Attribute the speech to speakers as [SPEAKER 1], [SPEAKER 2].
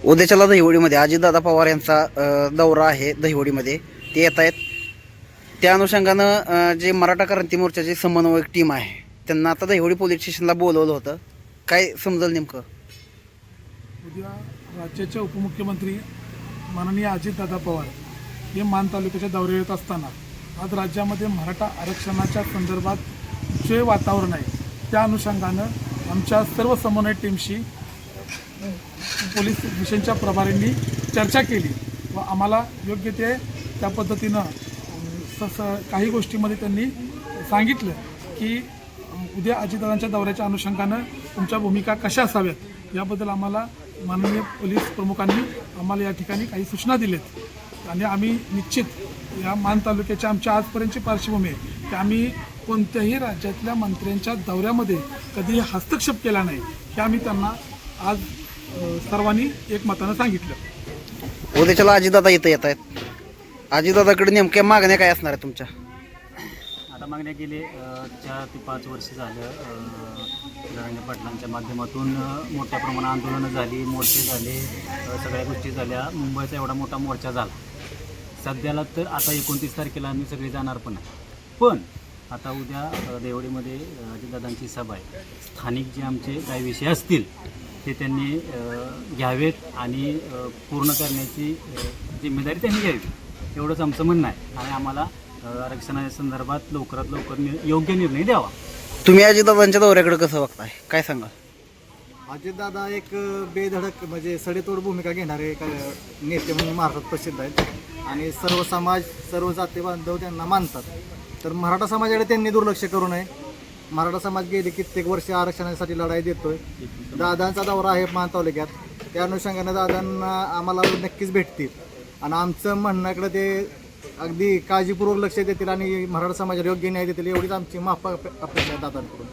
[SPEAKER 1] उद्याच्याला दहिवडीमध्ये अजितदादा पवार यांचा दौरा आहे दहिवडीमध्ये, ते येत आहेत. त्या अनुषंगानं जे मराठा क्रांती मोर्चाची समन्वयक टीम आहे त्यांना आता दहिवडी पोलीस स्टेशनला बोलवलं होतं. काय समजलं नेमकं?
[SPEAKER 2] उद्या राज्याचे उपमुख्यमंत्री माननीय अजितदादा पवार हे मान तालुक्याच्या दौऱ्यावर येत असताना आज राज्यामध्ये मराठा आरक्षणाच्या संदर्भात जे वातावरण आहे त्या अनुषंगानं आमच्या सर्व समन्वय टीमशी पोलीस मिशनच्या प्रभारींनी चर्चा केली व आम्हाला योग्य ते त्या पद्धतीनं काही गोष्टीमध्ये त्यांनी सांगितलं की उद्या अजितदादांच्या दौऱ्याच्या अनुषंगानं तुमच्या भूमिका कशा असाव्यात याबद्दल आम्हाला माननीय पोलीस प्रमुखांनी आम्हाला या ठिकाणी काही सूचना दिल्यात आणि आम्ही निश्चित या मान तालुक्याच्या आमच्या आजपर्यंतची पार्श्वभूमी आहे की आम्ही कोणत्याही राज्यातल्या मंत्र्यांच्या दौऱ्यामध्ये कधीही हस्तक्षेप केला नाही हे आम्ही त्यांना आज सर्वांनी एकमतानं सांगितलं.
[SPEAKER 1] उद्याच्याला अजितदादा इथं येत आहेत. अजितदादाकडे नेमक्या मागण्या काय असणार आहे तुमच्या?
[SPEAKER 3] आता मागण्या गेले 4 ते 5 वर्ष झालं जरांगे पाटलांच्या माध्यमातून मोठ्या प्रमाणात आंदोलनं झाली, मोर्चे झाले, सगळ्या गोष्टी झाल्या. मुंबईचा एवढा मोठा मोर्चा झाला. सध्याला तर आता 29 तारखेला आम्ही सगळे जाणार पण आहे. पण आता उद्या देवडीमध्ये अजितदादांची सभा आहे. स्थानिक जे आमचे काही विषय असतील ते त्यांनी घ्यावेत आणि पूर्ण करण्याची जिम्मेदारी त्यांनी घ्यावी एवढंच आमचं म्हणणं आहे. आणि आम्हाला आरक्षणाच्या संदर्भात लवकरात लवकर योग्य निर्णय द्यावा.
[SPEAKER 1] तुम्ही अजितदादांच्या दौऱ्याकडे कसं बघताय, काय सांगा?
[SPEAKER 4] अजितदादा एक बेधडक म्हणजे सडेतोड भूमिका घेणारे नेते म्हणून महाराष्ट्रात प्रसिद्ध आहेत आणि सर्व समाज सर्व जाती बांधव त्यांना मानतात. तर मराठा समाजाकडे त्यांनी दुर्लक्ष करू नये. मराठा समाज गेले कित्येक वर्ष आरक्षणासाठी लढाई देतोय. दादांचा दौरा आहे मान तालुक्यात, त्या अनुषंगाने दादांना आम्हाला नक्कीच भेटतील आणि आमचं म्हणण्याकडे ते अगदी काळजीपूर्वक लक्ष देतील आणि मराठा समाजाला योग्य न्याय देतील एवढीच आमची अपेक्षा आहे दादांकडून.